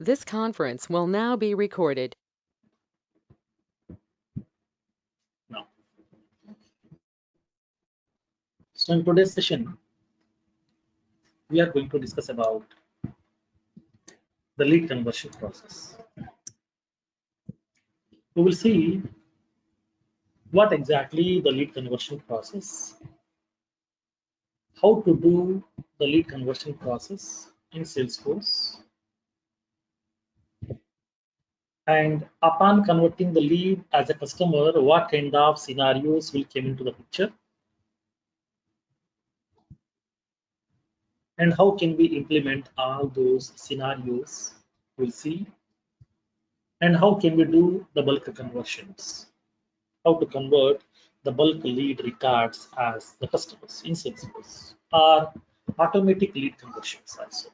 This conference will now be recorded. Now, so in today's session, we are going to discuss about the lead conversion process. We will see what exactly the lead conversion process, how to do the lead conversion process in Salesforce, and upon converting the lead as a customer, what kind of scenarios will come into the picture, and how can we implement all those scenarios. We'll see, and how can we do the bulk conversions, how to convert the bulk lead records as the customers in Salesforce, or automatic lead conversions also.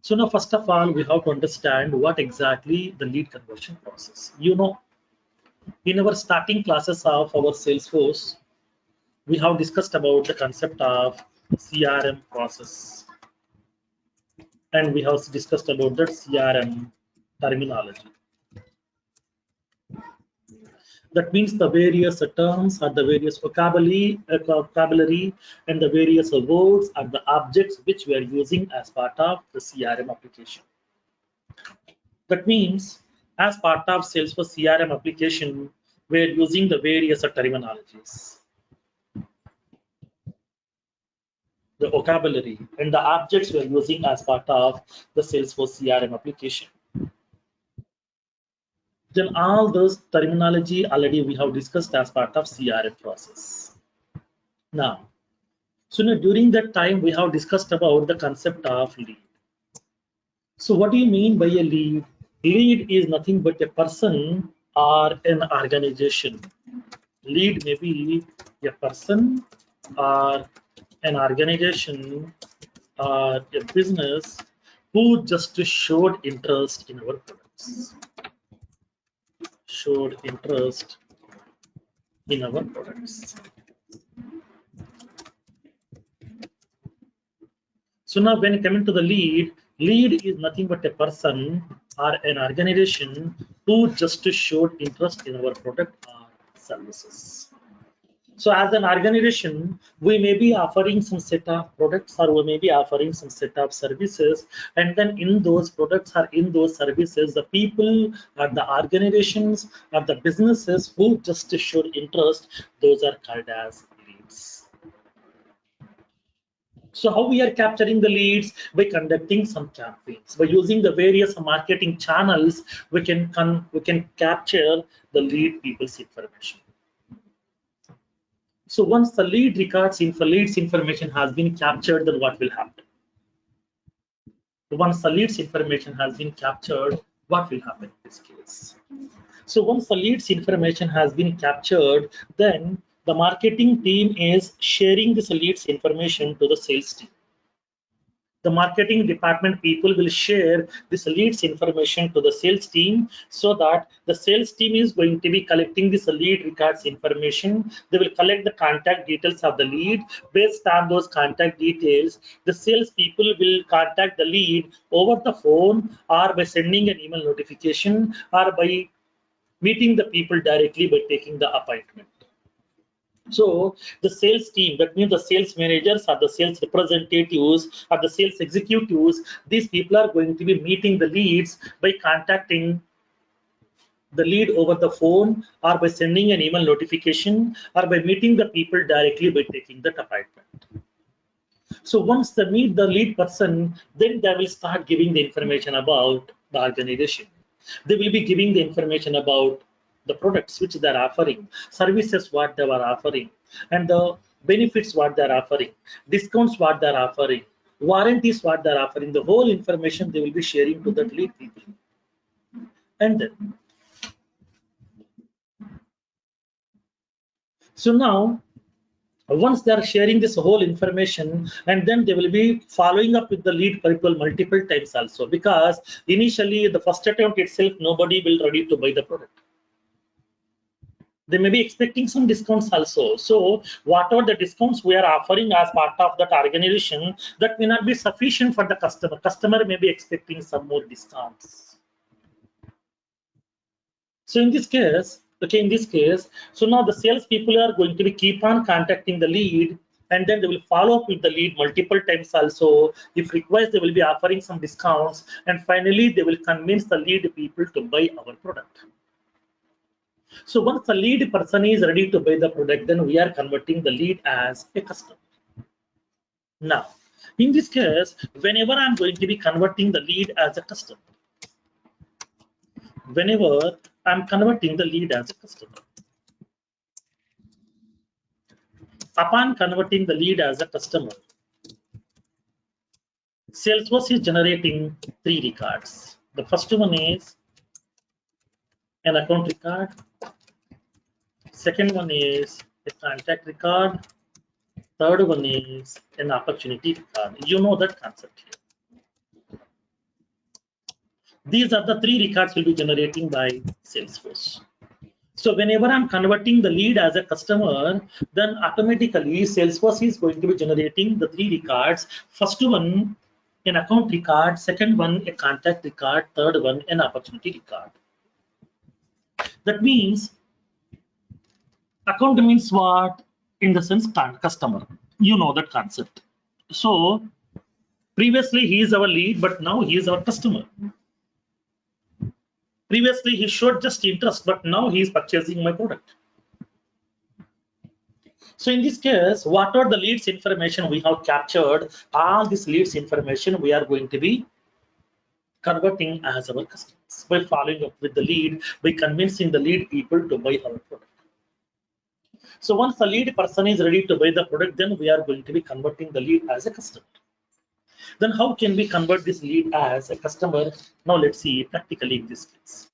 So now, first of all, we have to understand what exactly the lead conversion process. In our starting classes of our Salesforce, we have discussed about the concept of CRM process, and we have discussed about that CRM terminology. That means the various terms or the various vocabulary and the various words are the objects which we are using as part of the CRM application. That means as part of Salesforce CRM application, we are using the various terminologies, the vocabulary and the objects we are using as part of the Salesforce CRM application. Then all those terminology already we have discussed as part of CRM process. Now, so now during that time we have discussed about the concept of lead. So what do you mean by a lead? Lead is nothing but a person or an organization. Lead may be a person or an organization or a business who just showed interest in our products. Showed interest in our products. So now when coming to the lead is nothing but a person or an organization who just showed interest in our product or services. So as an organization, we may be offering some set of products or we may be offering some set of services. And then in those products or in those services, the people or the organizations or the businesses who just showed interest, those are called as leads. So how we are capturing the leads? By conducting some campaigns. By using the various marketing channels, we can capture the lead people's information. So once the lead records leads information has been captured, then what will happen? Once the leads information has been captured, what will happen in this case? So once the leads information has been captured, then the marketing team is sharing this leads information to the sales team. The marketing department people will share this leads information to the sales team, so that the sales team is going to be collecting this lead records information. They will collect the contact details of the lead. Based on those contact details, the sales people will contact the lead over the phone or by sending an email notification or by meeting the people directly by taking the appointment. So the sales team, that means the sales managers or the sales representatives or the sales executives, these people are going to be meeting the leads by contacting the lead over the phone or by sending an email notification or by meeting the people directly by taking that appointment. So once they meet the lead person, then they will start giving the information about the organization. They will be giving the information about the products which they're offering, services what they were offering, and the benefits what they're offering, discounts what they're offering, warranties what they're offering. The whole information they will be sharing to the lead people. And then, so now once they are sharing this whole information, and then they will be following up with the lead people multiple times also, because initially the first attempt itself nobody will ready to buy the product. They may be expecting some discounts also. So whatever the discounts we are offering as part of that organization, that may not be sufficient for the customer. Customer may be expecting some more discounts. So in this case, so now the sales people are going to be keep on contacting the lead, and then they will follow up with the lead multiple times also. If required, they will be offering some discounts, and finally they will convince the lead people to buy our product. So once the lead person is ready to buy the product, then we are converting the lead as a customer. Now, in this case, whenever I'm going to be converting the lead as a customer, whenever I'm converting the lead as a customer, upon converting the lead as a customer, Salesforce is generating 3 records. The first one is an account record. Second one is a contact record. Third one is an opportunity record. You know that concept here. These are the 3 records we'll be generating by Salesforce. So whenever I'm converting the lead as a customer, then automatically Salesforce is going to be generating the 3 records. First one, an account record. Second one, a contact record. Third one, an opportunity record. That means account means what? In the sense customer. You know that concept. So previously he is our lead, but now he is our customer. Previously he showed just interest, but now he is purchasing my product. So in this case, what are the leads information we have captured? All this leads information we are going to be converting as our customers by following up with the lead, by convincing the lead people to buy our product. So once the lead person is ready to buy the product, then we are going to be converting the lead as a customer. Then how can we convert this lead as a customer? Now let's see practically in this case.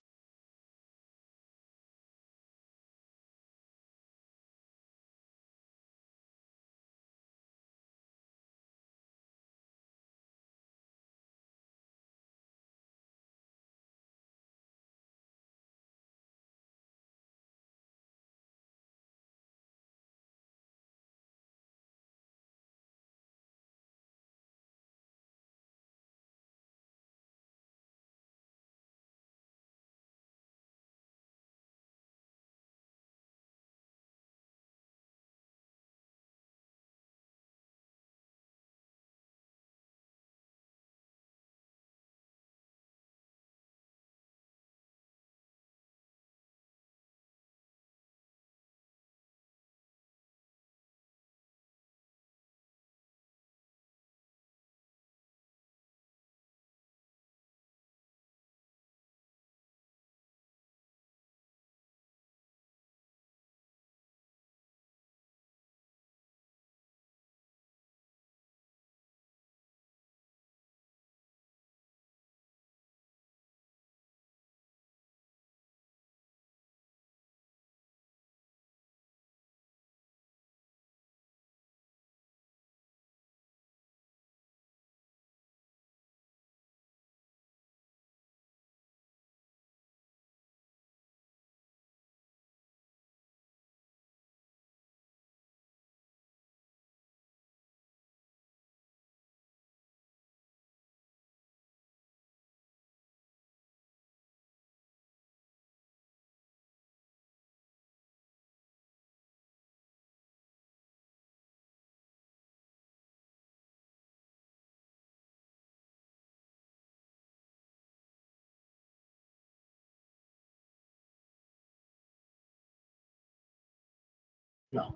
Now,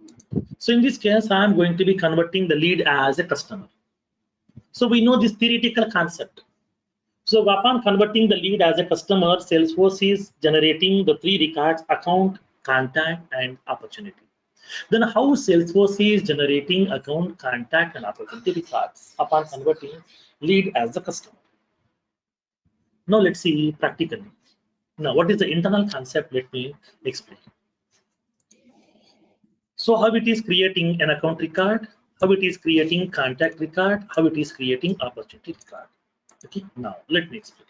so in this case, I am going to be converting the lead as a customer. So we know this theoretical concept. So upon converting the lead as a customer, Salesforce is generating the 3 records: account, contact, and opportunity. Then how Salesforce is generating account, contact, and opportunity records upon converting lead as a customer? Now let's see practically. Now what is the internal concept? Let me explain. So how it is creating an account record, how it is creating contact record, how it is creating opportunity record. Okay, now let me explain.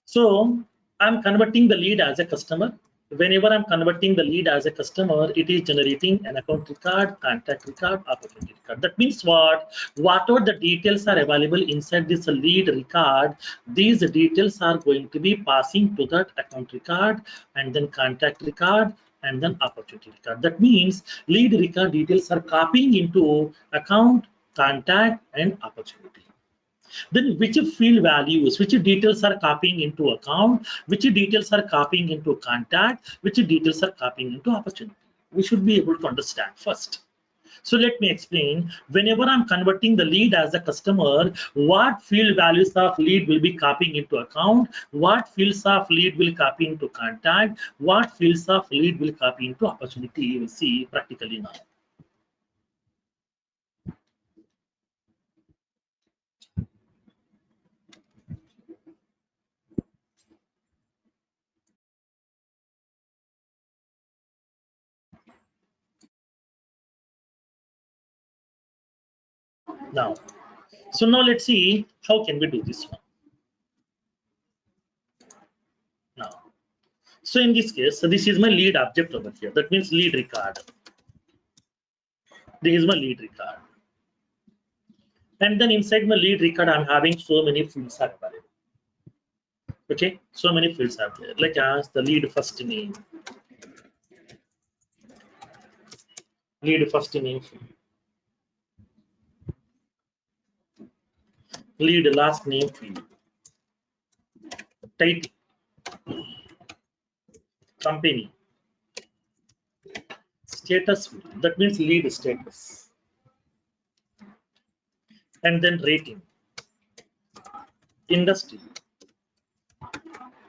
So I'm converting the lead as a customer. Whenever I'm converting the lead as a customer, it is generating an account record, contact record, opportunity record. That means what? Whatever the details are available inside this lead record, these details are going to be passing to that account record and then contact record and then opportunity record. That means lead record details are copying into account, contact, and opportunity. Then which field values, which details are copying into account, which details are copying into contact, which details are copying into opportunity. We should be able to understand first. So let me explain. Whenever I'm converting the lead as a customer, what field values of lead will be copying into account, what fields of lead will copy into contact, what fields of lead will copy into opportunity. You will see practically now. Now, so now let's see how can we do this one. Now, so in this case, so this is my lead object over here. That means lead record. This is my lead record. And then inside my lead record, I'm having so many fields are available. Okay, so many fields are there. Like as the lead first name, lead first name field, lead last name field, title, company, status field. That means lead status. And then rating, industry,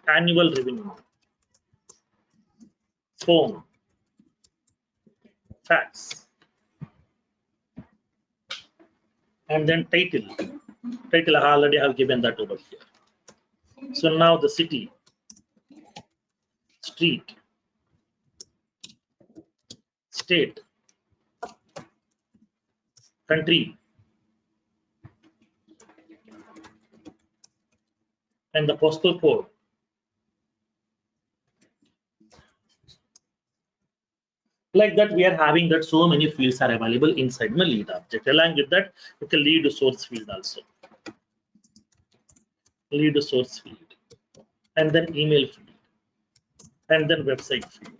annual revenue, phone, fax, and then title. Title I already have given that over here. So now the city, street, state, country, and the postal code. Like that, we are having that so many fields are available inside my lead object. Along with that, you can lead source field also. Lead source field, and then email field, and then website field.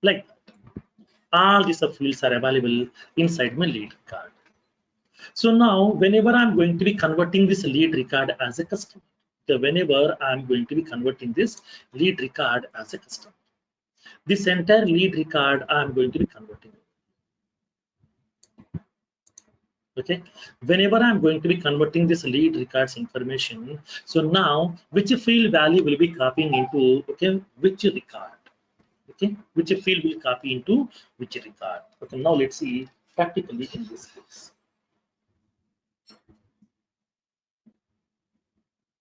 Like that. All these fields are available inside my lead record. So now, whenever I'm going to be converting this lead record as a customer, whenever I'm going to be converting this lead record as a customer, this entire lead record I'm going to be converting. Okay, whenever I'm going to be converting this lead records information, so now which field value will be copying into, okay, which record, okay, which field will copy into which record. Okay, now let's see practically in this case.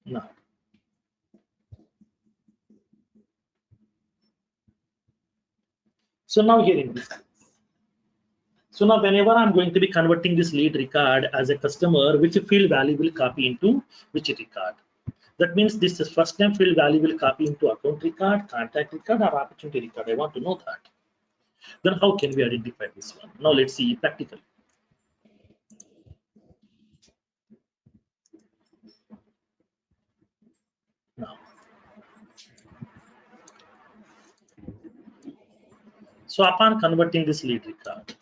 Now, so now here in this case. So now whenever I'm going to be converting this lead record as a customer, which field value will copy into which record? That means this is first name field value will copy into account record, contact record, or opportunity record. I want to know that. Then how can we identify this one? Now let's see practically. Now, so upon converting this lead record,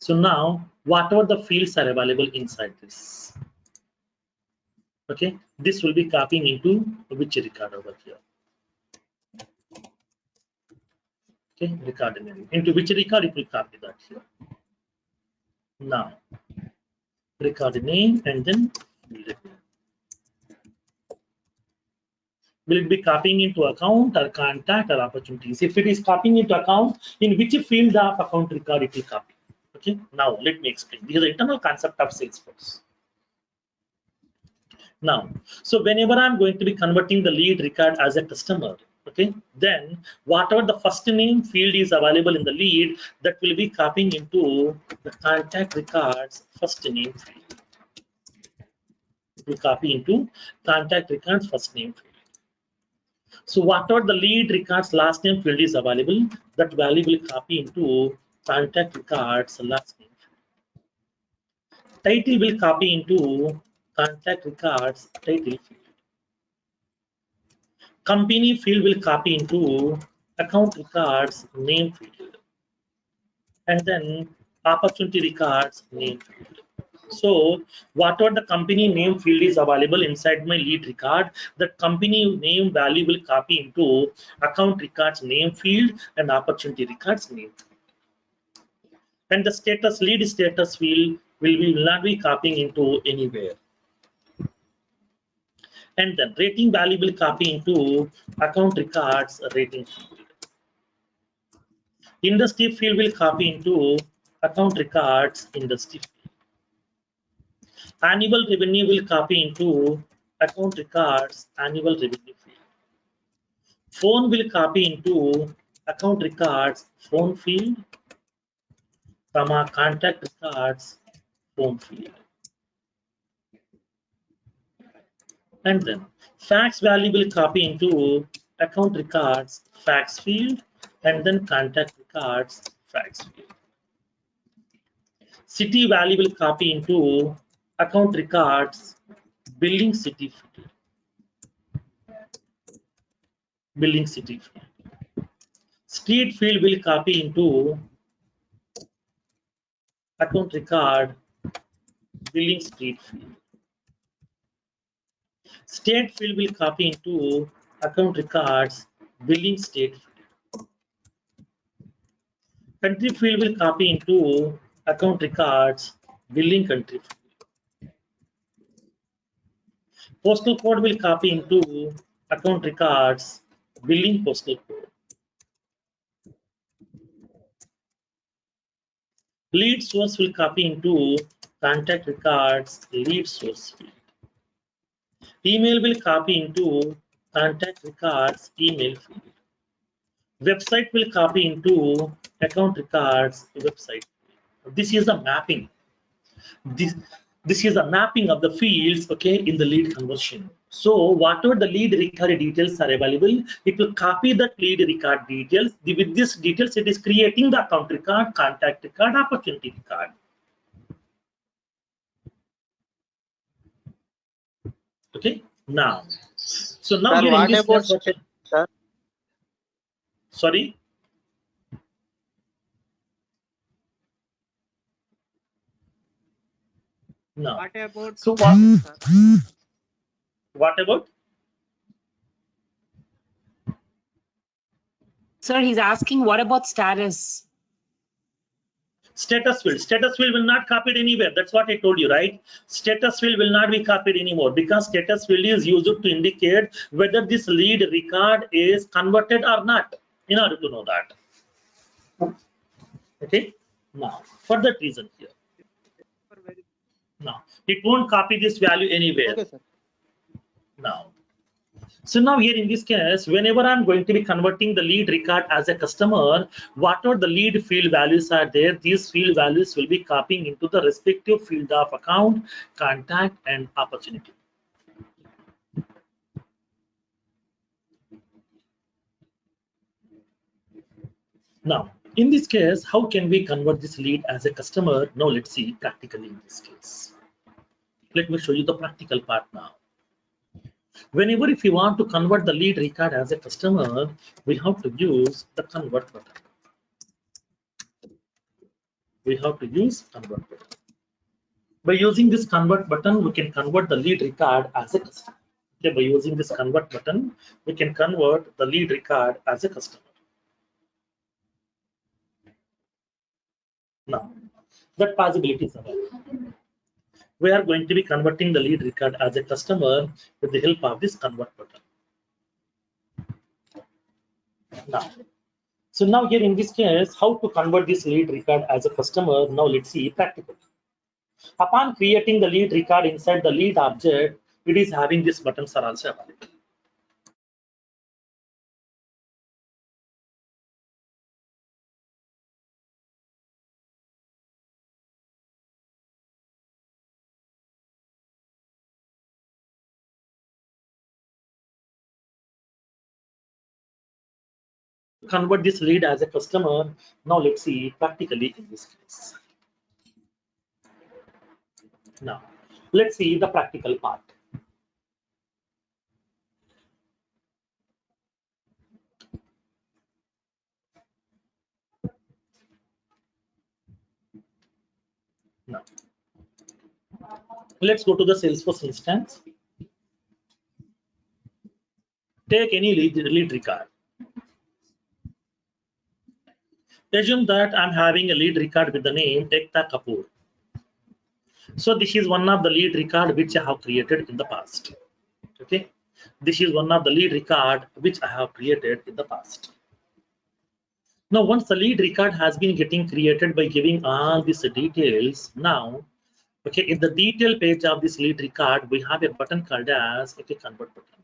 so now whatever the fields are available inside this, okay, this will be copying into which record over here. Okay, record name. Into which record it will copy that here. Now, record name and then field name. Will it be copying into account or contact or opportunities? If it is copying into account, in which field of account record it will copy? Okay, now let me explain. This is the internal concept of Salesforce. Now, so whenever I'm going to be converting the lead record as a customer, Okay, then whatever the first name field is available in the lead, that will be copying into the contact records first name field. It will copy into contact records first name field. So whatever the lead records last name field is available, that value will copy into contact records last name field. Title will copy into contact records title field. Company field will copy into account records name field. And then opportunity records name field. So whatever the company name field is available inside my lead record, that company name value will copy into account records name field and opportunity records name field. And the status lead status field will not be copying into anywhere. And then rating value will copy into account records rating field. Industry field will copy into account records industry field. Annual revenue will copy into account records annual revenue field. Phone will copy into account records phone field, comma contact records phone field. And then fax value will copy into account records fax field and then contact records fax field. City value will copy into account records billing city field. Billing city field. Street field will copy into account record billing street field. State field will copy into account records billing state field. Country field will copy into account records billing country field. Postal code will copy into account records billing postal code. Lead source will copy into contact records lead source field. Email will copy into contact records email field. Website will copy into account records website. This is a mapping. This is a mapping of the fields, okay, in the lead conversion. So whatever the lead record details are available, it will copy that lead record details. With this details, it is creating the account record, contact record, opportunity record. Okay, now. So now Sir, here in what this about case, sir? sorry. No. What about So what about? Sir, he's asking what about status? Status field will not copied anywhere. That's what I told you, right? Status field will not be copied anymore because status field is used to indicate whether this lead record is converted or not, in order to know that. Okay, now for that reason here, now it won't copy this value anywhere. Okay, sir. Now, so now here in this case, whenever I'm going to be converting the lead record as a customer, whatever the lead field values are there, these field values will be copying into the respective field of account, contact, and opportunity. Now, in this case, how can we convert this lead as a customer? Now let's see practically in this case. Let me show you the practical part now. Whenever if you want to convert the lead record as a customer, we have to use the convert button. We have to use convert button. By using this convert button, we can convert the lead record as a customer. Okay, by using this convert button, we can convert the lead record as a customer. Now, that possibility is available. We are going to be converting the lead record as a customer with the help of this convert button. Now, so now here in this case, how to convert this lead record as a customer? Now let's see practically. Upon creating the lead record inside the lead object, it is having these buttons are also available. convert this lead as a customer. Now let's see practically in this case. Now let's see the practical part. Now let's go to the Salesforce instance. Take any lead record. Assume that I'm having a lead record with the name Ekta Kapoor. So this is one of the lead record which I have created in the past. Okay, this is one of the lead record which I have created in the past. Now once the lead record has been getting created by giving all these details, now okay, in the detail page of this lead record we have a button called as convert button.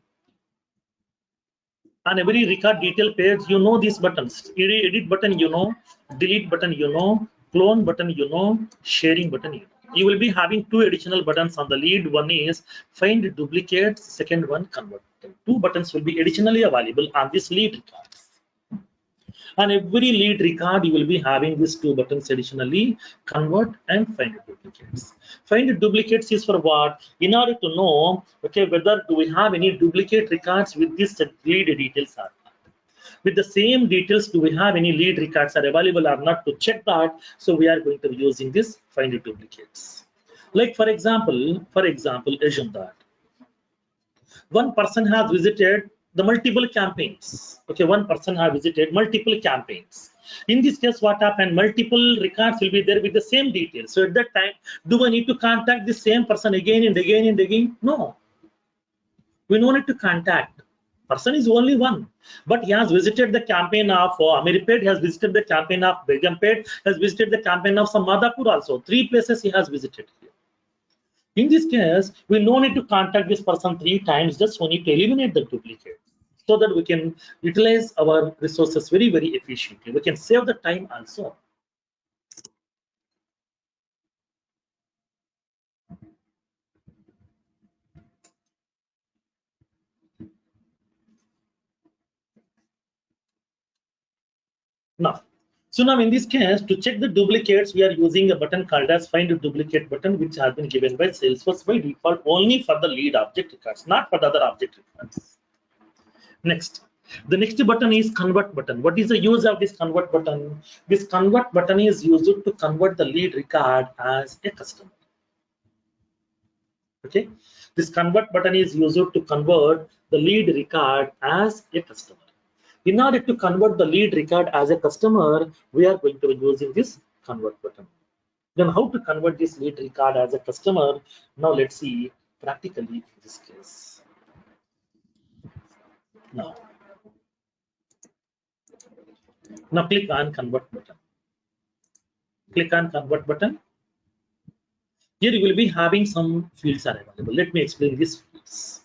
On every record detail page, you know these buttons: edit button, you know; delete button, you know; clone button, you know; sharing button, you know. You will be having two additional buttons on the lead. One is find duplicates, second one convert button. Two buttons will be additionally available on this lead record. On every lead record, you will be having these two buttons additionally: convert and find duplicates. Find duplicates is for what? In order to know, okay, whether do we have any duplicate records with this lead details or not. With the same details, do we have any lead records are available or not? To check that, so we are going to be using this find duplicates. Like for example, assume that one person has visited the multiple campaigns. Okay, one person has visited multiple campaigns. In this case, what happened? Multiple records will be there with the same details. So at that time, do I need to contact the same person again and again and again? No. We don't need to contact. Person is only one, but he has visited the campaign of Amirpet, he has visited the campaign of Begumpet, has visited the campaign of some Madhapur also. 3 places he has visited here. In this case, we no need to contact this person 3 times, just we need to eliminate the duplicate so that we can utilize our resources very, very efficiently. We can save the time also. So now in this case, to check the duplicates, we are using a button called as find a duplicate button, which has been given by Salesforce by default only for the lead object records, not for the other object records. Next, the next button is convert button. What is the use of this convert button? This convert button is used to convert the lead record as a customer. Okay, this convert button is used to convert the lead record as a customer. In order to convert the lead record as a customer, we are going to be using this convert button. Then how to convert this lead record as a customer? Now let's see practically in this case. Now click on convert button. Click on convert button. Here you will be having some fields are available. Let me explain these fields.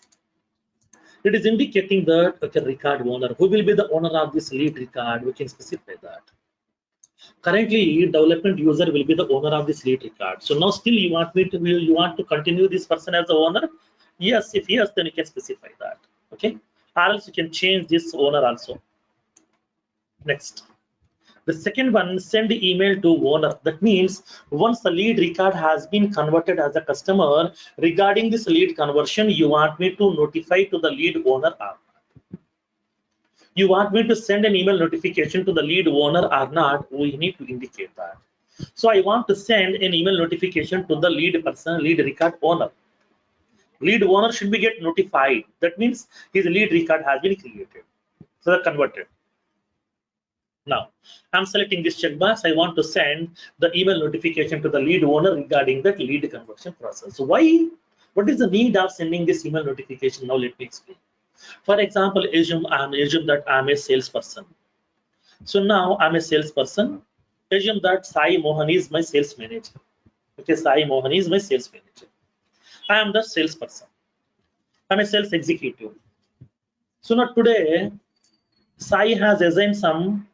It is indicating that okay, record owner, who will be the owner of this lead record, we can specify that. Currently, development user will be the owner of this lead record. So now still you want to continue this person as the owner? Yes, if yes, then you can specify that. Okay, or else you can change this owner also. Next. The second one, send email to owner. That means once the lead record has been converted as a customer, regarding this lead conversion, you want me to notify to the lead owner or not. You want me to send an email notification to the lead owner or not, we need to indicate that. So I want to send an email notification to the lead person, lead record owner. Lead owner should be get notified. That means his lead record has been created. So they're converted. Now, I'm selecting this checkbox. I want to send the email notification to the lead owner regarding that lead conversion process. So why? What is the need of sending this email notification? Now let me explain. For example, assume that I'm a salesperson. So now I'm a salesperson. Assume that Sai Mohan is my sales manager. Okay, Sai Mohan is my sales manager. I am the salesperson. I'm a sales executive. So now today, Sai has assigned some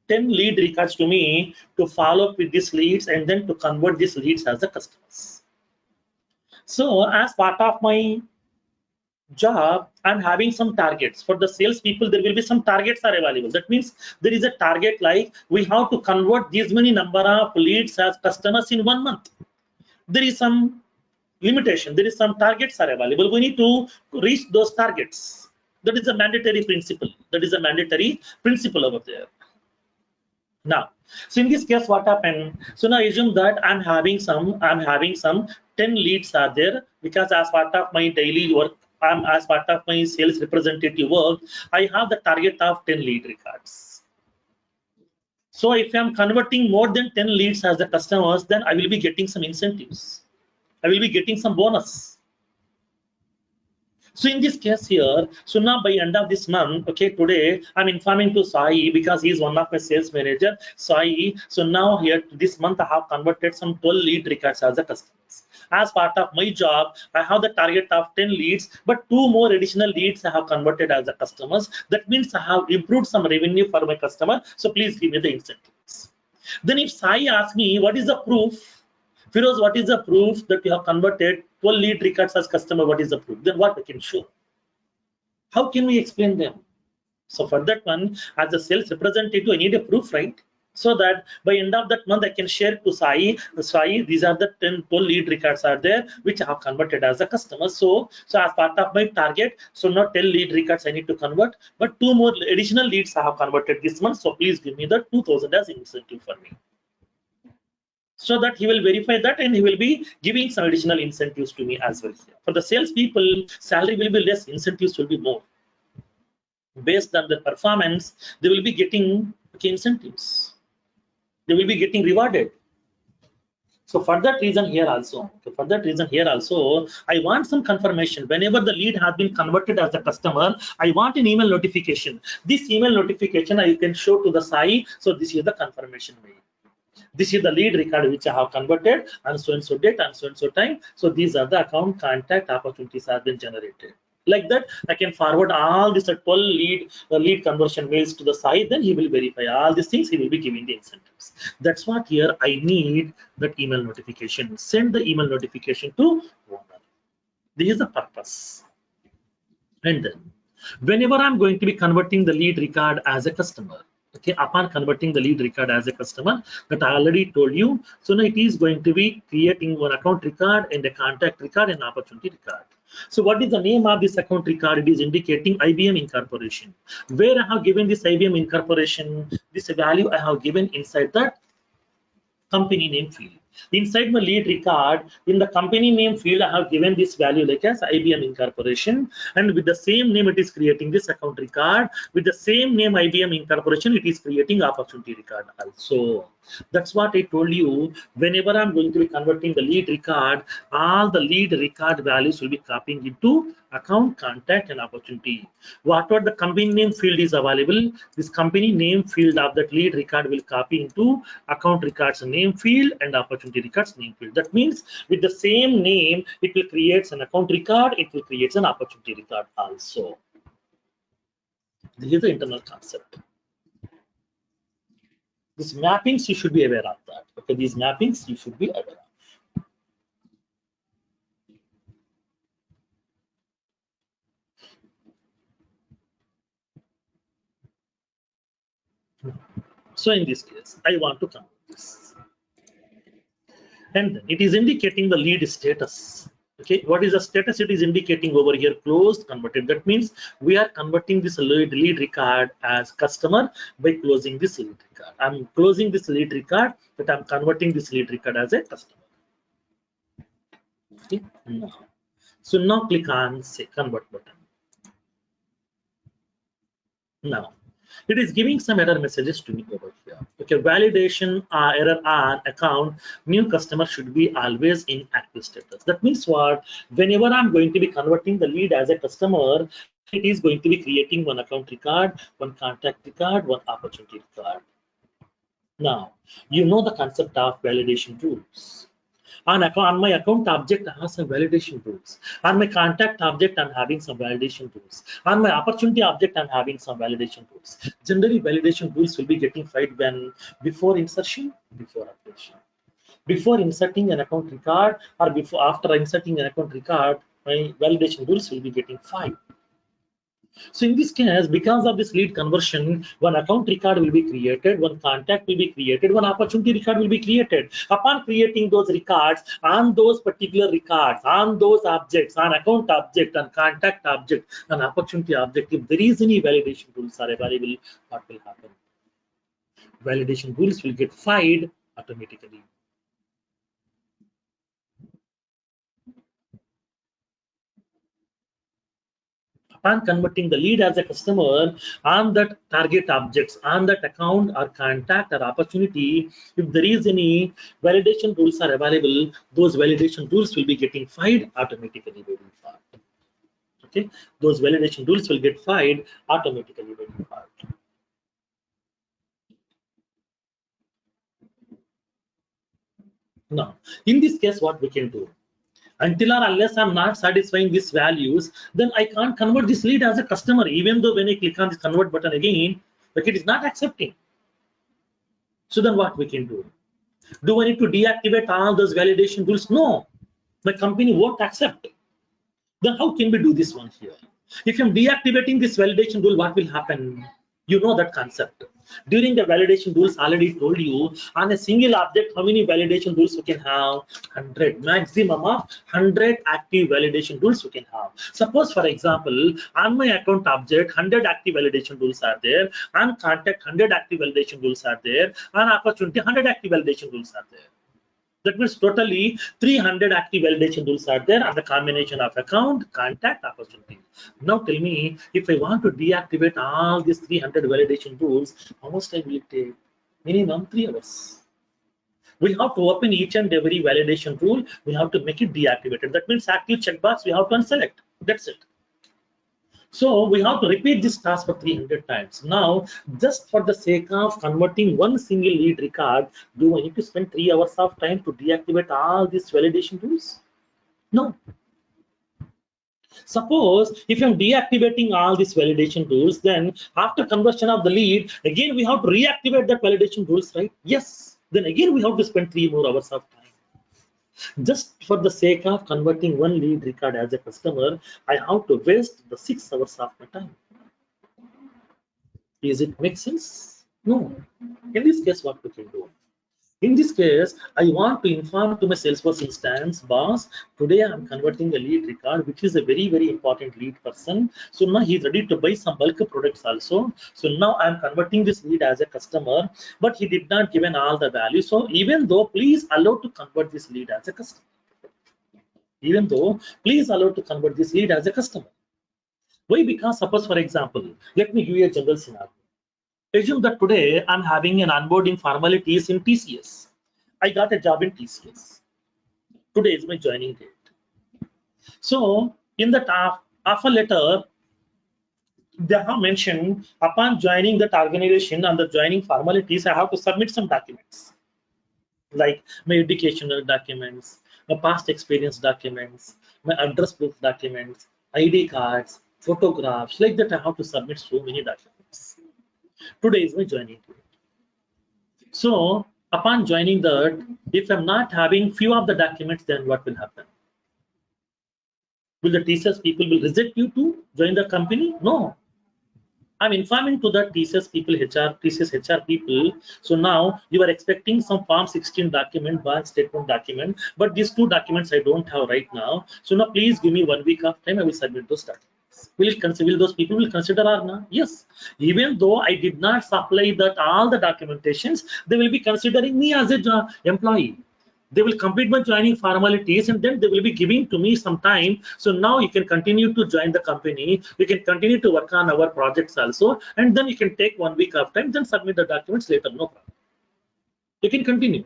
10 lead records to me to follow up with these leads and then to convert these leads as the customers. So as part of my job, I'm having some targets. For the sales people, there will be some targets are available. That means there is a target like we have to convert these many number of leads as customers in 1 month. There is some limitation. There is some targets are available. We need to reach those targets. That is a mandatory principle. That is a mandatory principle over there. Now, so in this case, what happened? So now assume that I'm having some 10 leads are there, because as part of my daily work, as part of my sales representative work, I have the target of 10 lead records. So if I'm converting more than 10 leads as the customers, then I will be getting some incentives. I will be getting some bonus. So in this case here, so now by end of this month, okay, today I'm informing to Sai because he is one of my sales manager, Sai. So now here this month I have converted some 12 lead records as the customers. As part of my job, I have the target of 10 leads, but 2 more additional leads I have converted as the customers. That means I have improved some revenue for my customer. So please give me the incentives. Then if Sai asks me, what is the proof? Firoz, what is the proof that you have converted 12 lead records as customer? What is the proof? Then what we can show? How can we explain them? So for that one, as a sales representative, I need a proof, right? So that by end of that month, I can share to Sai, these are the 12 lead records are there, which I have converted as a customer. So as part of my target, so not 10 lead records I need to convert, but 2 more additional leads I have converted this month. So please give me the 2000 as incentive for me. So that he will verify that and he will be giving some additional incentives to me as well. For the sales people, salary will be less, incentives will be more. Based on the performance, they will be getting incentives. They will be getting rewarded. So for that reason here also, I want some confirmation. Whenever the lead has been converted as a customer, I want an email notification. This email notification I can show to the Sai. So this is the confirmation mail. This is the lead record which I have converted on so and so date and so and so time. So these are the account contact opportunities have been generated. Like that, I can forward all these 12 lead conversion mails to the site. Then he will verify all these things. He will be giving the incentives. That's what here I need that email notification. Send the email notification to owner. This is the purpose. And then, whenever I'm going to be converting the lead record as a customer, okay, upon converting the lead record as a customer, that I already told you. So now it is going to be creating one account record and a contact record and opportunity record. So what is the name of this account record? It is indicating IBM Incorporation. Where I have given this IBM Incorporation, this value I have given inside that company name field. Inside my lead record, in the company name field, I have given this value like as IBM Incorporation, and with the same name, it is creating this account record. With the same name IBM Incorporation, it is creating opportunity record also. That's what I told you. Whenever I'm going to be converting the lead record, all the lead record values will be copying into account, contact, and opportunity. Whatever the company name field is available, this company name field of that lead record will copy into account records name field and opportunity records name field. That means with the same name, it will create an account record, it will create an opportunity record also. This is the internal concept. These mappings, you should be aware of that. Okay, these mappings, you should be aware of. So in this case, I want to convert this. And it is indicating the lead status. Okay, what is the status? It is indicating over here closed, converted. That means we are converting this lead record as customer by closing this lead record. I'm closing this lead record, but I'm converting this lead record as a customer. Okay, so now click on say convert button. Now it is giving some error messages to me over here. Okay, validation error on account, new customer should be always in active status. That means what? Whenever I'm going to be converting the lead as a customer, it is going to be creating one account record, one contact record, one opportunity record. Now, you know the concept of validation rules. On my account object, I have some validation rules. On my contact object, I'm having some validation rules. On my opportunity object, I'm having some validation rules. Generally, validation rules will be getting tried when before insertion, before updation. Before inserting an account record or before after inserting an account record, my validation rules will be getting fired. So in this case, because of this lead conversion, one account record will be created, one contact will be created, one opportunity record will be created. Upon creating those records, on those particular records, on those objects, on account object, on contact object, on opportunity object, if there is any validation rules are available, what will happen? Validation rules will get fired automatically. Upon converting the lead as a customer on that target objects, on that account or contact or opportunity, if there is any validation rules are available, those validation rules will be getting fired automatically by default. Okay, those validation rules will get fired automatically by default. Now, in this case, what we can do? Until or unless I'm not satisfying these values, then I can't convert this lead as a customer, even though when I click on this convert button again, but it is not accepting. So then what we can do? Do I need to deactivate all those validation rules? No, my company won't accept. Then how can we do this one here? If I'm deactivating this validation rule, what will happen? You know that concept. During the validation rules, already told you on a single object, how many validation rules you can have? 100, maximum of 100 active validation rules you can have. Suppose, for example, on my account object, 100 active validation rules are there. On contact, 100 active validation rules are there. On opportunity, 100 active validation rules are there. That means totally 300 active validation rules are there on the combination of account, contact, opportunity. Now tell me, if I want to deactivate all these 300 validation rules, how much time will it take? Minimum 3 hours. We have to open each and every validation rule. We have to make it deactivated. That means active checkbox we have to unselect. That's it. So we have to repeat this task for 300 times. Now, just for the sake of converting one single lead record, do I need to spend 3 hours of time to deactivate all these validation rules? No. Suppose if I'm deactivating all these validation rules, then after conversion of the lead, again we have to reactivate that validation rules, right? Yes. Then again we have to spend 3 more hours of time. Just for the sake of converting one lead record as a customer, I have to waste the 6 hours of my time. Is it make sense? No. In this case, what we can do? In this case, I want to inform to my Salesforce instance, boss, today I'm converting a lead record, which is a very, very important lead person. So now he's ready to buy some bulk products also. So now I'm converting this lead as a customer, but he did not given all the value. So even though, please allow to convert this lead as a customer. Even though, please allow to convert this lead as a customer. Why? Because suppose, for example, let me give you a general scenario. Assume that today I'm having an onboarding formalities in TCS. I got a job in TCS. Today is my joining date. So in the offer letter, they have mentioned upon joining that organization and the joining formalities, I have to submit some documents like my educational documents, my past experience documents, my address proof documents, ID cards, photographs, like that I have to submit so many documents. Today is my joining date. So upon joining that, if I'm not having few of the documents, then what will happen? Will the TCS people will reject you to join the company? No. I'm informing to the TCS people, TCS HR people. So now you are expecting some Form 16 document, bank statement document, but these 2 documents I don't have right now. So now please give me 1 week of time. I will submit those documents. Will those people will consider or not? Yes. Even though I did not supply that all the documentations, they will be considering me as a employee. They will complete my joining formalities and then they will be giving to me some time. So now you can continue to join the company. You can continue to work on our projects also. And then you can take 1 week of time, then submit the documents later. No problem. You can continue.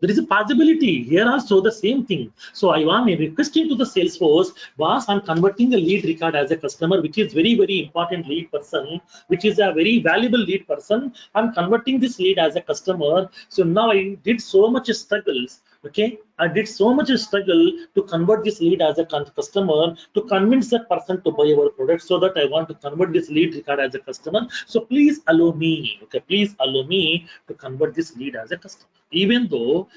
There is a possibility here also the same thing. So I am requesting to the Salesforce, boss, I'm converting a lead record as a customer, which is very, very important lead person, which is a very valuable lead person. I'm converting this lead as a customer. So now I did so much struggles. Okay, I did so much struggle to convert this lead as a customer, to convince that person to buy our product, so that I want to convert this lead record as a customer. So please allow me, okay, please allow me to convert this lead as a customer. Even though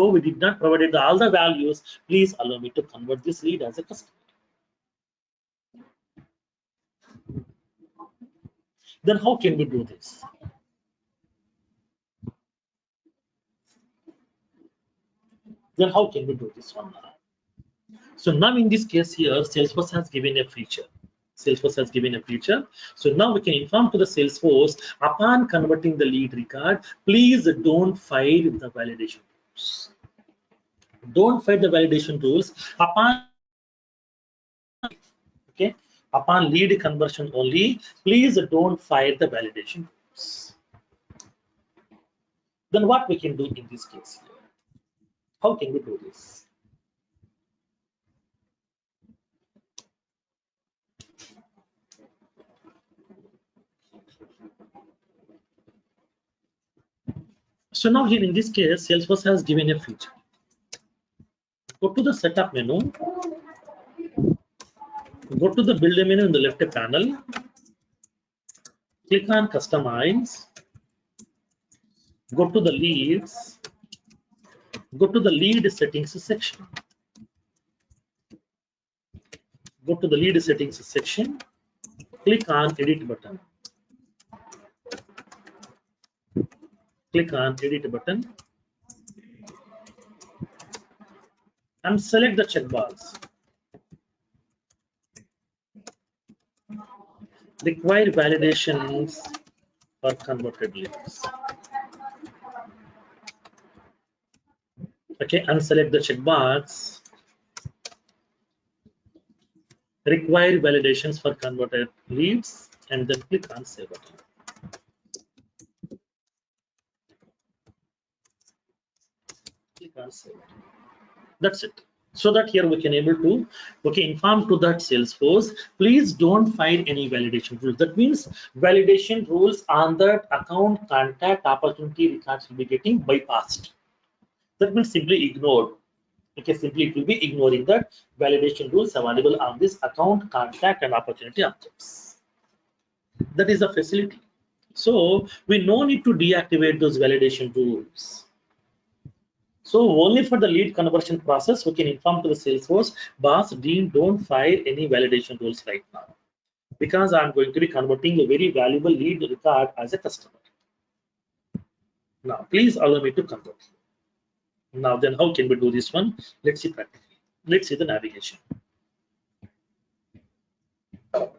we did not provide all the values, please allow me to convert this lead as a customer. Then how can we do this? Then how can we do this one now? So now in this case here, Salesforce has given a feature. Salesforce has given a feature. So now we can inform to the Salesforce, upon converting the lead record, please don't fire the validation rules. Don't fire the validation rules. Upon lead conversion only, please don't fire the validation rules. Then what we can do in this case here? How can we do this? So now here in this case, Salesforce has given a feature. Go to the setup menu. Go to the build menu in the left panel. Click on customize. Go to the leads. Go to the lead settings section. Go to the lead settings section. Click on edit button. Click on edit button. And select the checkbox. Require validations for converted leads. Okay, unselect the checkbox. Require validations for converted leads, and then click on save button. Click on save button. That's it. So that here we can able to inform to that Salesforce, please don't find any validation rules. That means validation rules on that account contact opportunity records will be getting bypassed. That means simply ignored. Okay, simply it will be ignoring that validation rules available on this account contact and opportunity objects. That is the facility. So we no need to deactivate those validation rules. So only for the lead conversion process, we can inform to the Salesforce, boss, Dean, don't fire any validation rules right now, because I'm going to be converting a very valuable lead record as a customer. Now, please allow me to convert. Now, then how can we do this one? Let's see practically. Let's see the navigation. Now,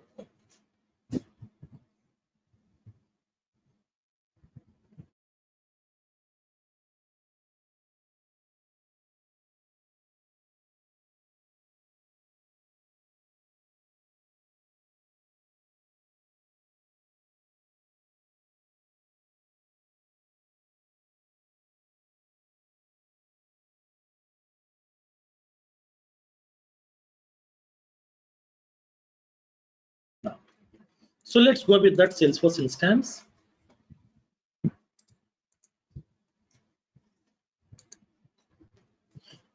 so let's go with that Salesforce instance.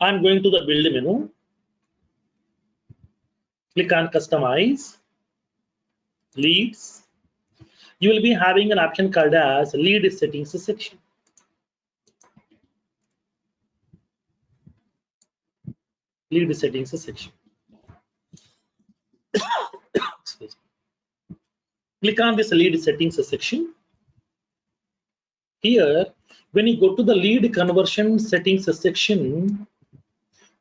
I'm going to the build menu. Click on customize, leads. You will be having an option called as lead settings section. Lead settings section. Click on this lead settings section. Here, when you go to the lead conversion settings section,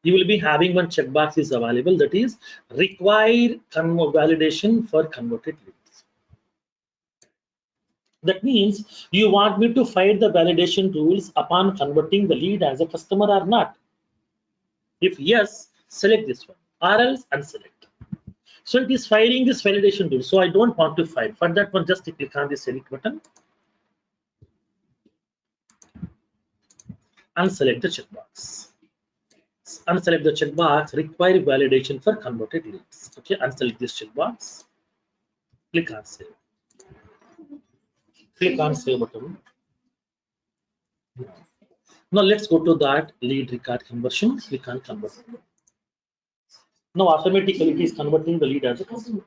you will be having one checkbox is available, that is require validation for converted leads. That means you want me to find the validation rules upon converting the lead as a customer or not. If yes, select this one, or else unselect. So it is firing this validation rule. So I don't want to fire. For that one, just click on the select button. Unselect the checkbox. Unselect the checkbox, require validation for converted leads. Okay, unselect this checkbox. Click on save. Click on save button. Now let's go to that lead record conversion. We can convert. Now automatically it is converting the lead as a customer.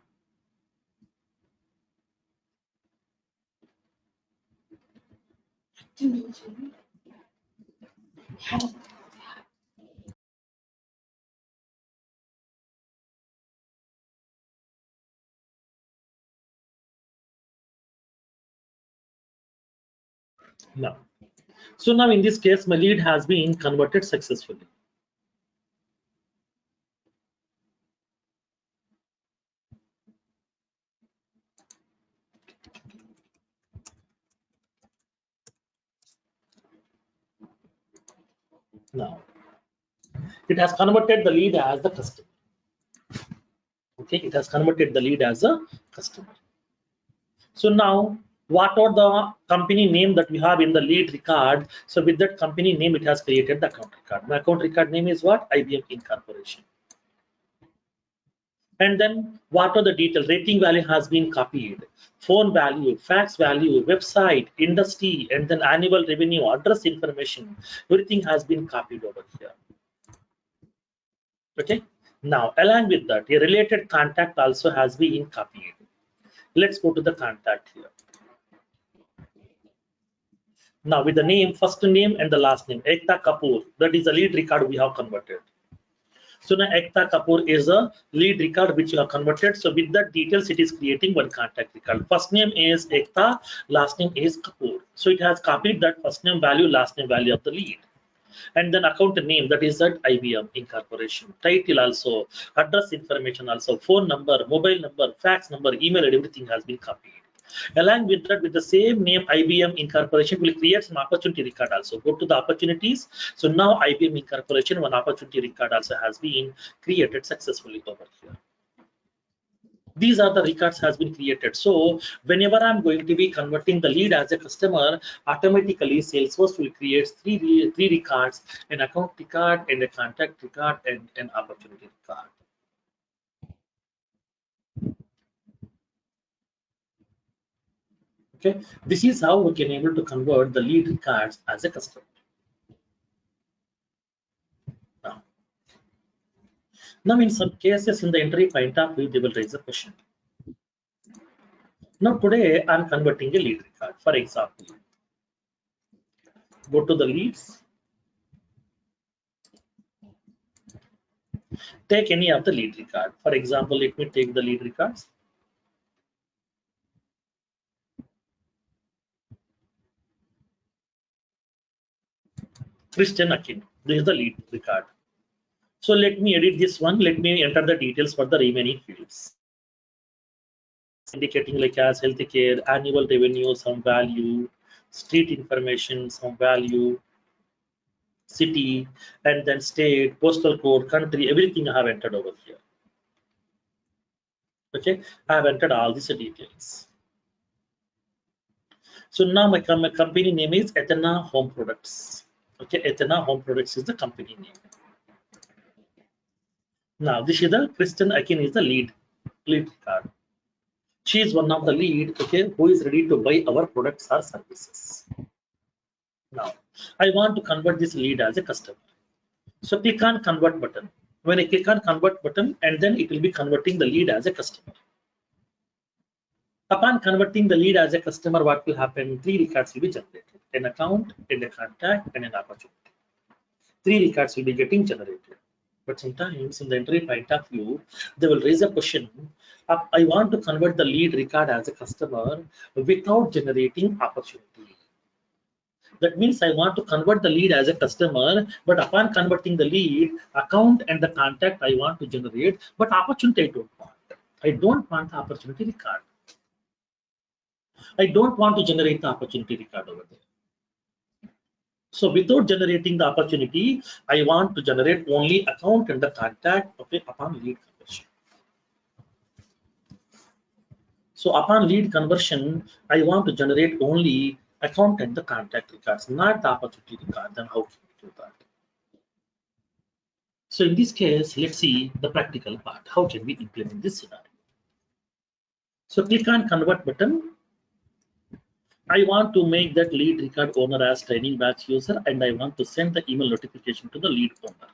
Now, so now in this case, my lead has been converted successfully. Now, it has converted the lead as the customer. Okay, it has converted the lead as a customer. So now, what are the company name that we have in the lead record? So with that company name, it has created the account record. My account record name is what? IBM Incorporation. And then what are the details? Rating value has been copied. Phone value, fax value, website, industry, and then annual revenue, address information. Everything has been copied over here. Okay. Now, along with that, a related contact also has been copied. Let's go to the contact here. Now, with the name, first name and the last name, Ekta Kapoor, that is the lead record we have converted. So now Ekta Kapoor is a lead record which you have converted. So with that details, it is creating one contact record. First name is Ekta, last name is Kapoor. So it has copied that first name value, last name value of the lead. And then account name, that is that IBM Incorporation. Title also, address information also, phone number, mobile number, fax number, email, and everything has been copied. Along with that, with the same name, IBM Incorporation will create some opportunity record also. Go to the opportunities. So now IBM Incorporation, one opportunity record also has been created successfully over here. These are the records has been created. So whenever I'm going to be converting the lead as a customer, automatically Salesforce will create three records: an account record, and a contact record, and an opportunity record. Okay, this is how we can able to convert the lead records as a customer. Now in some cases in the entry point of view, they will raise a question. Now today I'm converting a lead record. For example, go to the leads, take any of the lead record. For example, let me take the lead records. Christian Akin, this is the lead record. So let me edit this one. Let me enter the details for the remaining fields. Indicating like as healthcare, annual revenue, some value, street information, some value, city, and then state, postal code, country, everything I have entered over here. Okay, I have entered all these details. So now my company name is Athena Home Products. Okay, Athena Home Products is the company name. Now this is the Kristen Akin is the lead card. She is one of the lead, okay, who is ready to buy our products or services. Now I want to convert this lead as a customer. So click on convert button. When I click on convert button, and then it will be converting the lead as a customer. Upon converting the lead as a customer, what will happen? Three records will be generated: an account, and a contact, and an opportunity. Three records will be getting generated. But sometimes in the entry point of view, they will raise a question. I want to convert the lead record as a customer without generating opportunity. That means I want to convert the lead as a customer, but upon converting the lead, account and the contact I want to generate, but opportunity I don't want. I don't want the opportunity record. I don't want to generate the opportunity record over there. So without generating the opportunity, I want to generate only account and the contact upon lead conversion. So upon lead conversion, I want to generate only account and the contact records, not the opportunity record. Then how can we do that? So in this case, let's see the practical part. How can we implement this scenario? So click on convert button. I want to make that lead record owner as training batch user, and I want to send the email notification to the lead owner.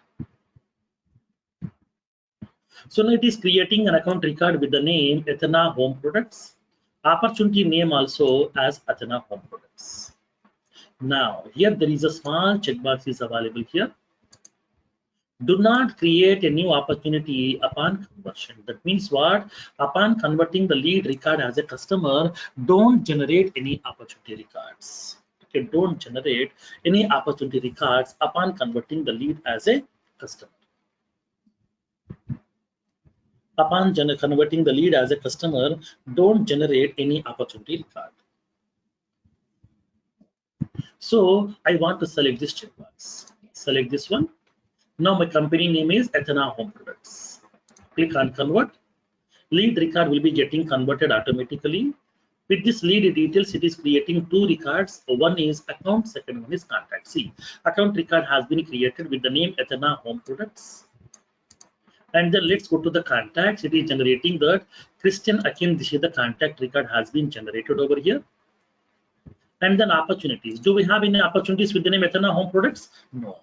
So now it is creating an account record with the name Athena Home Products, opportunity name also as Athena Home Products. Now here there is a small checkbox is available here. Do not create a new opportunity upon conversion. That means what? Upon converting the lead record as a customer, don't generate any opportunity records. Okay, don't generate any opportunity records upon converting the lead as a customer. Upon converting the lead as a customer, don't generate any opportunity record. So I want to select this checkbox. Select this one. Now my company name is Athena Home Products. Click on convert. Lead record will be getting converted automatically. With this lead details, it is creating two records. One is account, second one is contact. See, account record has been created with the name Athena Home Products. And then let's go to the contacts. It is generating that Christian Akin, this is the contact record has been generated over here. And then opportunities. Do we have any opportunities with the name Athena Home Products? No.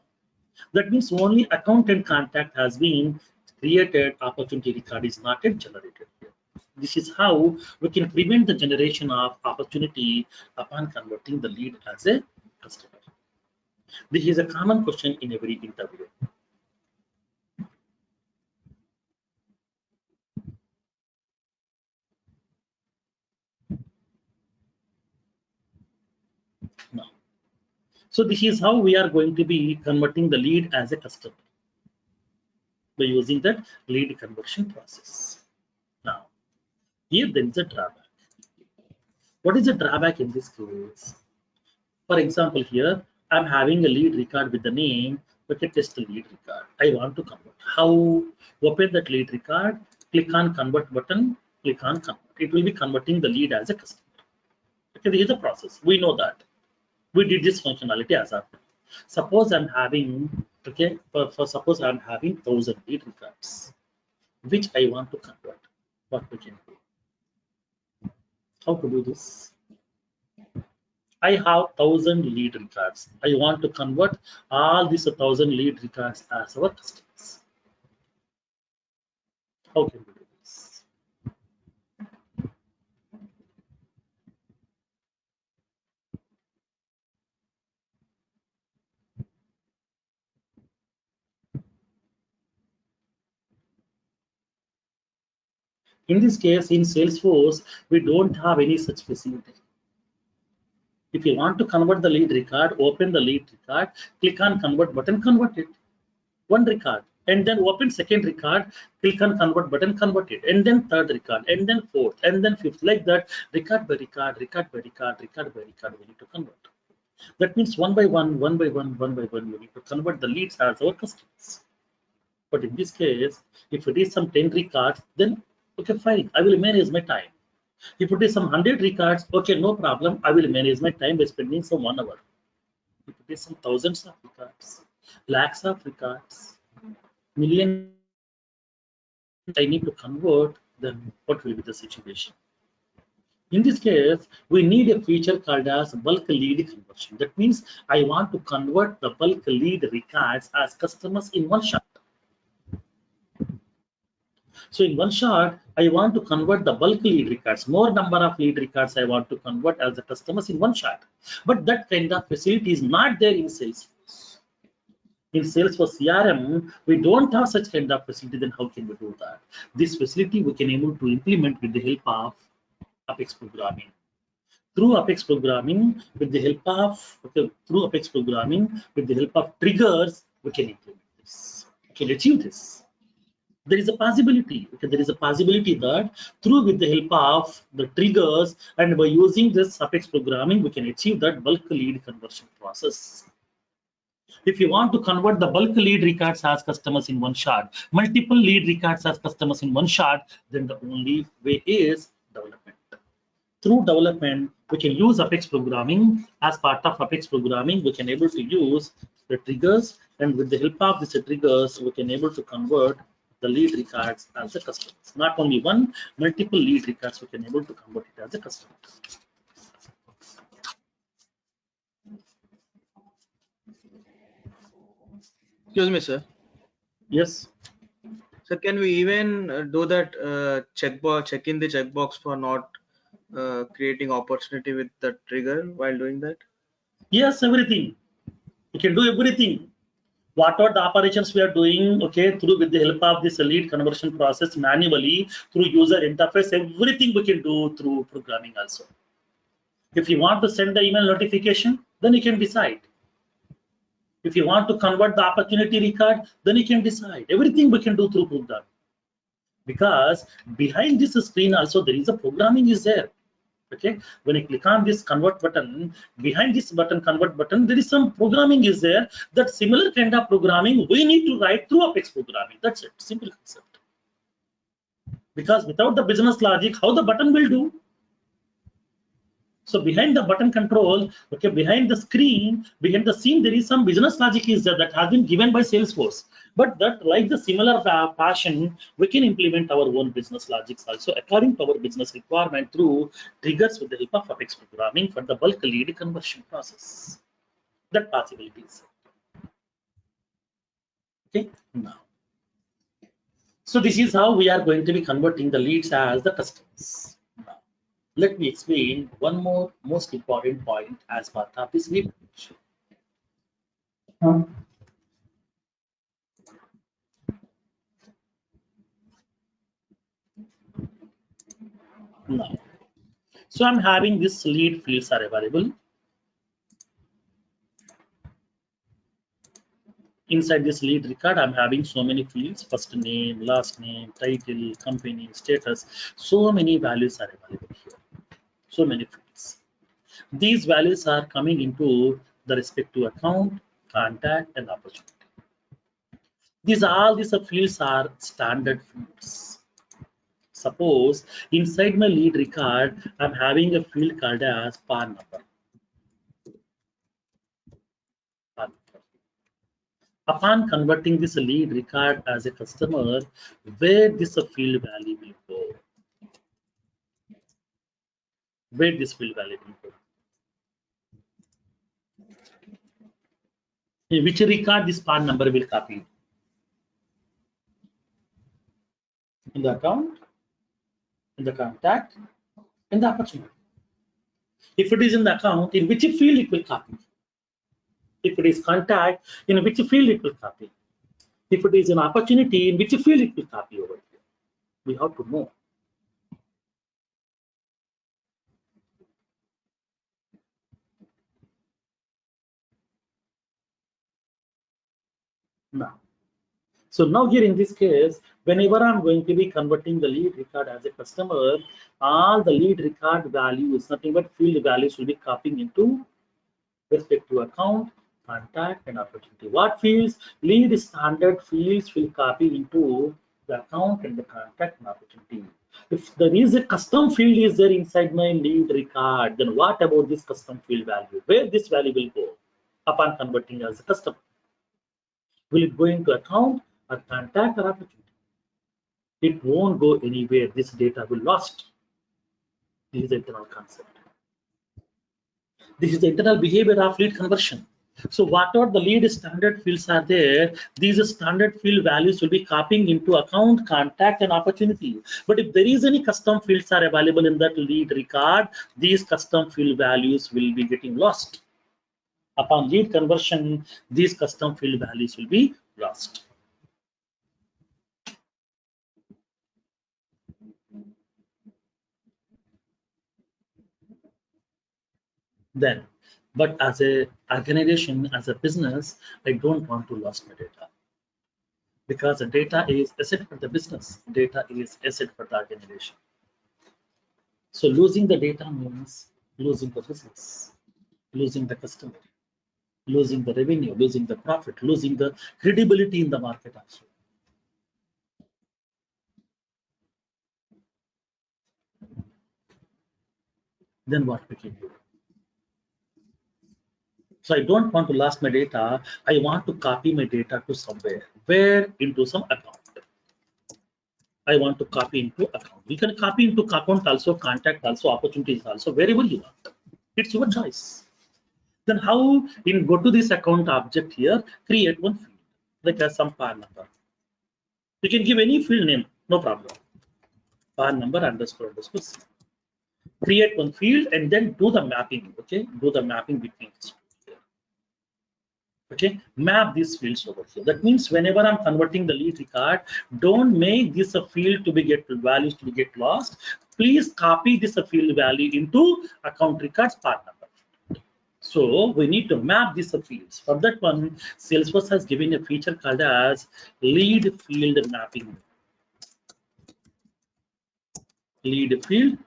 That means only account and contact has been created. Opportunity record is not yet generated here. This is how we can prevent the generation of opportunity upon converting the lead as a customer. This is a common question in every interview. Now, so this is how we are going to be converting the lead as a customer by using that lead conversion process. Now, here there is a drawback. What is the drawback in this case? For example, here I'm having a lead record with the name, okay, test lead record. I want to convert. How? Open that lead record, click on convert button, click on convert. It will be converting the lead as a customer. Okay, this is the process. We know that. We did this functionality as of now. Suppose I'm having, okay, for suppose I'm having 1000 lead records, which I want to convert. What we can do? How to do this? I have 1000 lead records. I want to convert all these 1000 lead records as our customers. How can we do this? In this case, in Salesforce, we don't have any such facility. If you want to convert the lead record, open the lead record, click on convert button, convert it. One record, and then open second record, click on convert button, convert it, and then third record, and then fourth, and then fifth, like that, record by record, record by record, record by record, we need to convert. That means one by one, one by one, one by one, we need to convert the leads as our customers. But in this case, if it is some 10 records, then okay, fine, I will manage my time. If it is some 100 records, okay, no problem, I will manage my time by spending some 1 hour. If it is some thousands of records, lakhs of records, million I need to convert, then what will be the situation? In this case, we need a feature called as bulk lead conversion. That means I want to convert the bulk lead records as customers in one shot. So in one shot, I want to convert the bulk lead records, more number of lead records I want to convert as the customers in one shot. But that kind of facility is not there in Salesforce. In Salesforce CRM, we don't have such kind of facility. Then how can we do that? This facility we can able to implement with the help of Apex programming. Through Apex programming, with the help of triggers, we can implement this. We can achieve this. There is a possibility. Okay, there is a possibility that through with the help of the triggers and by using this Apex programming, we can achieve that bulk lead conversion process. If you want to convert the bulk lead records as customers in one shot, multiple lead records as customers in one shot, then the only way is development. Through development, we can use Apex programming. As part of Apex programming, we can able to use the triggers, and with the help of these triggers, we can able to convert the lead records as the customers. Not only one, multiple lead records we can able to convert it as a customer. Excuse me, sir. Yes. So can we even do that check in the checkbox for not creating opportunity with the trigger while doing that? Yes, everything. You can do everything. What are the operations we are doing, okay, through with the help of this lead conversion process manually through user interface, everything we can do through programming also. If you want to send the email notification, then you can decide. If you want to convert the opportunity record, then you can decide. Everything we can do through programming. Because behind this screen also there is a programming is there. Okay, when you click on this convert button, behind this button convert button, there is some programming is there. That similar kind of programming we need to write through Apex programming. That's it, simple concept. Because without the business logic, how the button will do? So behind the button control, okay, behind the screen, behind the scene, there is some business logic is there that has been given by Salesforce. But that, like the similar fashion, we can implement our own business logics also according to our business requirement through triggers with the help of Apex programming for the bulk lead conversion process. That possibility is okay. Now, so this is how we are going to be converting the leads as the customers. Now, let me explain one more most important point as part of this lead conversion. Now, so I'm having this lead fields are available. Inside this lead record, I'm having so many fields: first name, last name, title, company, status. So many values are available here. So many fields. These values are coming into the respective account, contact, and opportunity. All these fields are standard fields. Suppose inside my lead record, I'm having a field called as PAN number. Upon converting this lead record as a customer, where this field value will go? Where this field value will go? In which record this PAN number will copy? In the account, in the contact, in the opportunity. If it is in the account, in which field it will copy? If it is contact, in which field it will copy? If it is an opportunity, in which field it will copy over here? We have to know. Now, so now here in this case, whenever I'm going to be converting the lead record as a customer, all the lead record values, nothing but field values will be copying into respective account, contact, and opportunity. What fields? Lead standard fields will copy into the account and the contact and opportunity. If there is a custom field is there inside my lead record, then what about this custom field value? Where this value will go upon converting as a customer? Will it go into account or contact or opportunity? It won't go anywhere. This data will lost. This is the internal concept. This is the internal behavior of lead conversion. So whatever the lead standard fields are there, these standard field values will be copying into account, contact, and opportunity. But if there is any custom fields are available in that lead record, these custom field values will be getting lost. Upon lead conversion, these custom field values will be lost. Then, but as a organization, as a business, I don't want to lose my data, because the data is asset for the business. Data is asset for the organization. So losing the data means losing the business, losing the customer, losing the revenue, losing the profit, losing the credibility in the market also. Then what we can do? So I don't want to lose my data. I want to copy my data to somewhere. Where? Into some account. I want to copy into account. You can copy into account also, contact also, opportunities also, wherever you want. It's your choice. Then how? In go to this account object here, create one field. like some PAN number. You can give any field name, no problem. PAN number underscore underscore C. Create one field and then do the mapping. Okay, do the mapping between these two. Okay, map these fields over here. That means whenever I'm converting the lead record, don't make this a field to be get values to be get lost. Please copy this a field value into account records PAN number. So we need to map these fields. For that one, Salesforce has given a feature called as lead field mapping. Lead field.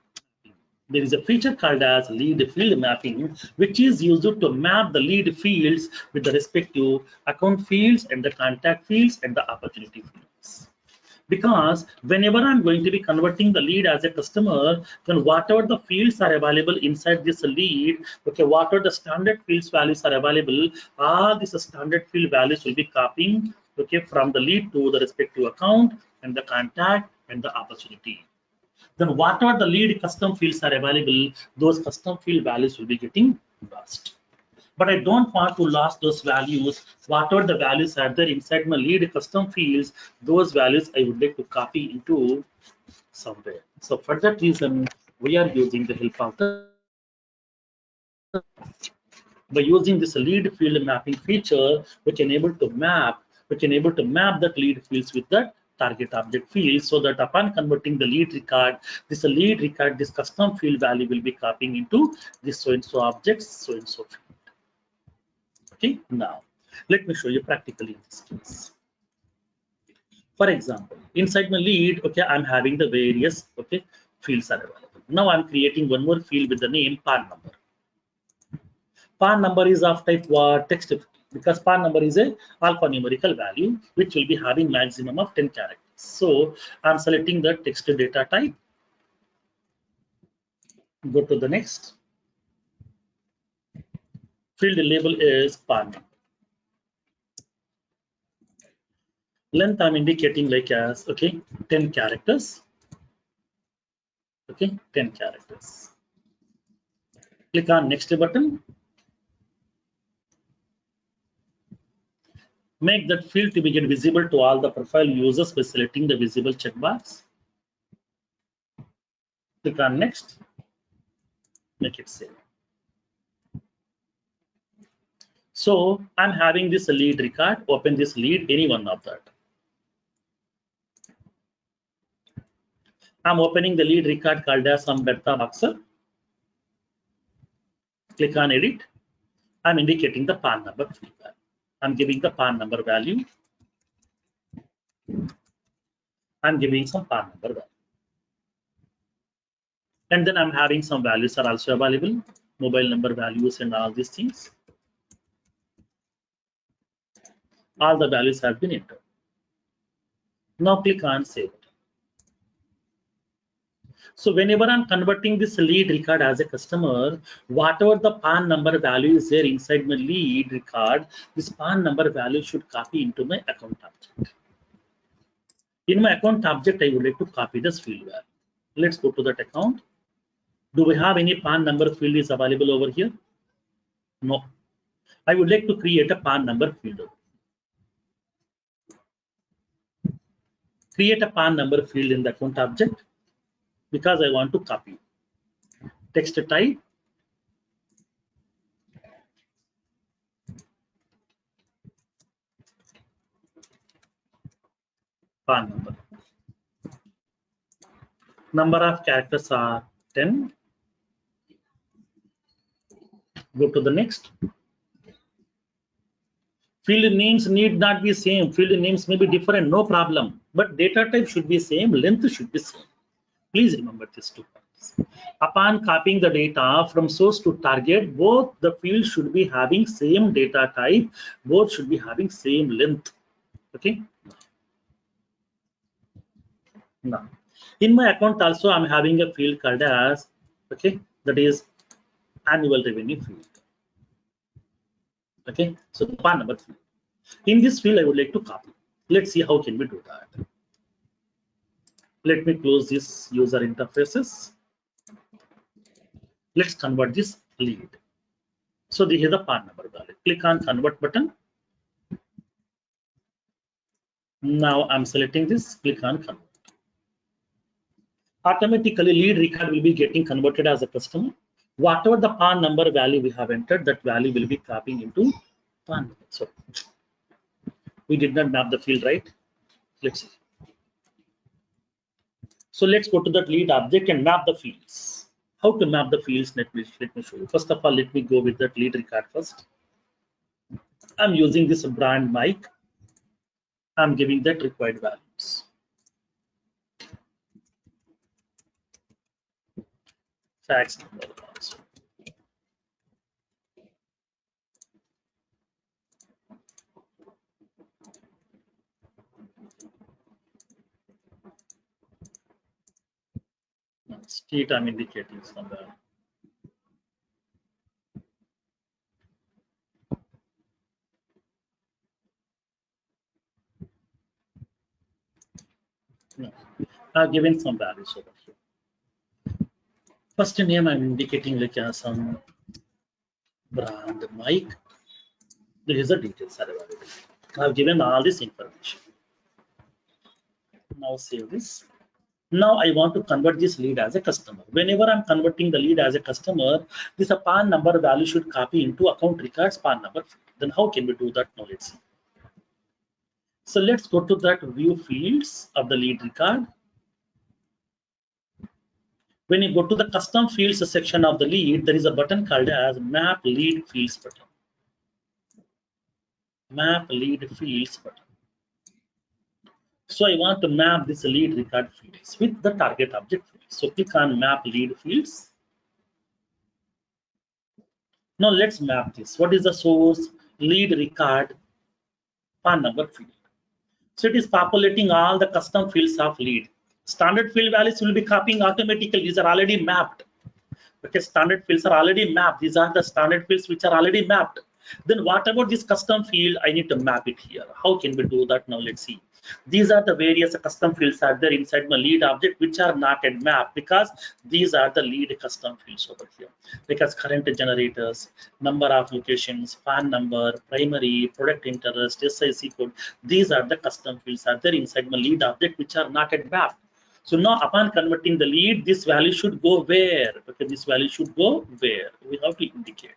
There is a feature called as lead field mapping, which is used to map the lead fields with the respective account fields and the contact fields and the opportunity fields. Because whenever I'm going to be converting the lead as a customer, then whatever the fields are available inside this lead, okay, whatever the standard fields values are available, all these standard field values will be copying, okay, from the lead to the respective account and the contact and the opportunity. Then whatever the lead custom fields are available, those custom field values will be getting lost. But I don't want to lose those values. Whatever the values are there inside my lead custom fields, those values I would like to copy into somewhere. So for that reason, we are using the help of by using this lead field mapping feature, which enable to map that lead fields with the target object field, so that upon converting the lead record, this custom field value will be copying into this so and so objects, so and so field. Okay, now let me show you practically in this case. For example, inside my lead, okay, I'm having the various fields are available. Now I'm creating one more field with the name PAN number. PAN number is of type text, because PAN number is a alphanumerical value which will be having maximum of 10 characters. So I'm selecting the text data type. Go to the next. Field label is PAN number. Length I'm indicating like as 10 characters. 10 characters. Click on next button. Make that field to be get visible to all the profile users by selecting the visible checkbox. Click on next. Make it save. So I'm having this lead record. Open this lead, any one of that. I'm opening the lead record called as some beta boxer. Click on edit. I'm indicating the PAN number field. I'm giving the PAN number value. I'm giving some PAN number value. And then I'm having some values are also available, mobile number values and all these things. All the values have been entered. Now click on save. So whenever I'm converting this lead record as a customer, whatever the PAN number value is there inside my lead record, this PAN number value should copy into my account object. In my account object, I would like to copy this field value. Let's go to that account. Do we have any PAN number field is available over here? No. I would like to create a PAN number field. Create a PAN number field in the account object because I want to copy. Text type. PAN number. Number of characters are 10. Go to the next. Field names need not be same. Field names may be different, no problem. But data type should be same, length should be same. Please remember these two points. Upon copying the data from source to target, both the fields should be having same data type, both should be having same length. Okay. Now, in my account also, I'm having a field called as that is annual revenue field. Okay, so the PAN number field. In this field, I would like to copy. Let's see how can we do that. Let me close this user interfaces. Let's convert this lead. So this is the PAN number value. Click on convert button. Now I'm selecting this, click on convert. Automatically lead record will be getting converted as a customer. Whatever the PAN number value we have entered, that value will be copying into PAN number. So we did not map the field, right? Let's see. So let's go to that lead object and map the fields. How to map the fields? Let me show you. First of all, let me go with that lead record first. I'm using this brand mic. I'm giving that required values. Fax number also. State I'm indicating somewhere. No, I've given some values over here. First name I'm indicating like some brand mic. There is the details are available. I've given all this information. Now save this. Now I want to convert this lead as a customer. Whenever I'm converting the lead as a customer, this PAN number value should copy into account records PAN number. Then how can we do that? Now let's see. So let's go to that view fields of the lead record. When you go to the custom fields section of the lead, there is a button called as map lead fields button. Map lead fields button. So I want to map this lead record fields with the target object field. So click on map lead fields. Now let's map this. What is the source? Lead record PAN number field. So it is populating all the custom fields of lead. Standard field values will be copying automatically. These are already mapped. Okay, standard fields are already mapped. These are the standard fields which are already mapped. Then what about this custom field? I need to map it here. How can we do that? Now let's see. These are the various custom fields are there inside my lead object which are not yet mapped, because these are the lead custom fields over here. Because current generators, number of locations, PAN number, primary, product interest, SIC code. These are the custom fields are there inside my lead object which are not yet mapped. So now upon converting the lead, this value should go where? Okay, this value should go where? We have to indicate.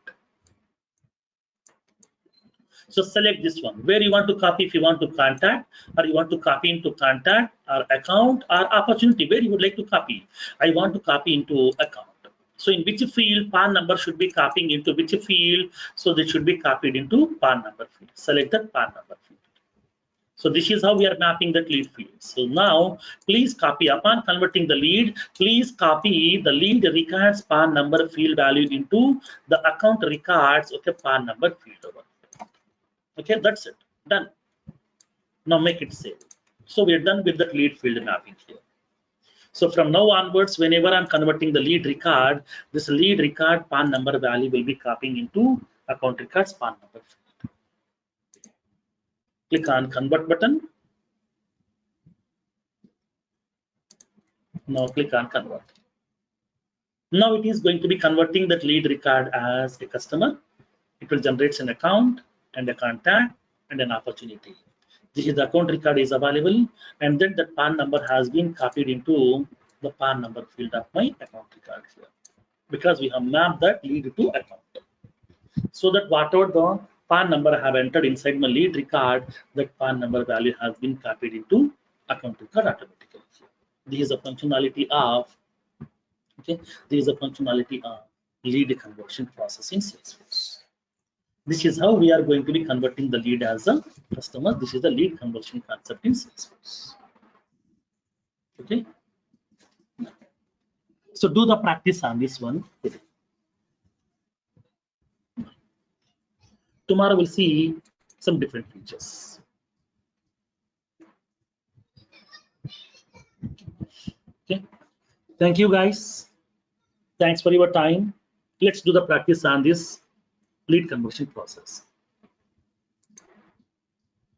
So select this one. Where you want to copy, if you want to contact, or you want to copy into contact or account or opportunity, where you would like to copy. I want to copy into account. So in which field PAN number should be copying into which field? So they should be copied into PAN number field. Select the PAN number field. So this is how we are mapping that lead field. So now please copy, upon converting the lead, please copy the lead records PAN number field value into the account records, okay, PAN number field over. Okay, that's it, done. Now make it save. So we're done with the lead field mapping here. So from now onwards, whenever I'm converting the lead record, this lead record PAN number value will be copying into account records PAN number field. Click on convert button. Now click on convert. Now it is going to be converting that lead record as a customer. It will generate an account and a contact and an opportunity. This is the account record is available, and then the PAN number has been copied into the PAN number field of my account record here, because we have mapped that lead to account. So that whatever the PAN number I have entered inside my lead record, that PAN number value has been copied into account record automatically. This is a functionality of, okay, this is a functionality of lead conversion process in Salesforce. This is how we are going to be converting the lead as a customer. This is the lead conversion concept in Salesforce. Okay. So do the practice on this one today. Tomorrow we'll see some different features. Okay. Thank you guys. Thanks for your time. Let's do the practice on this lead conversion process.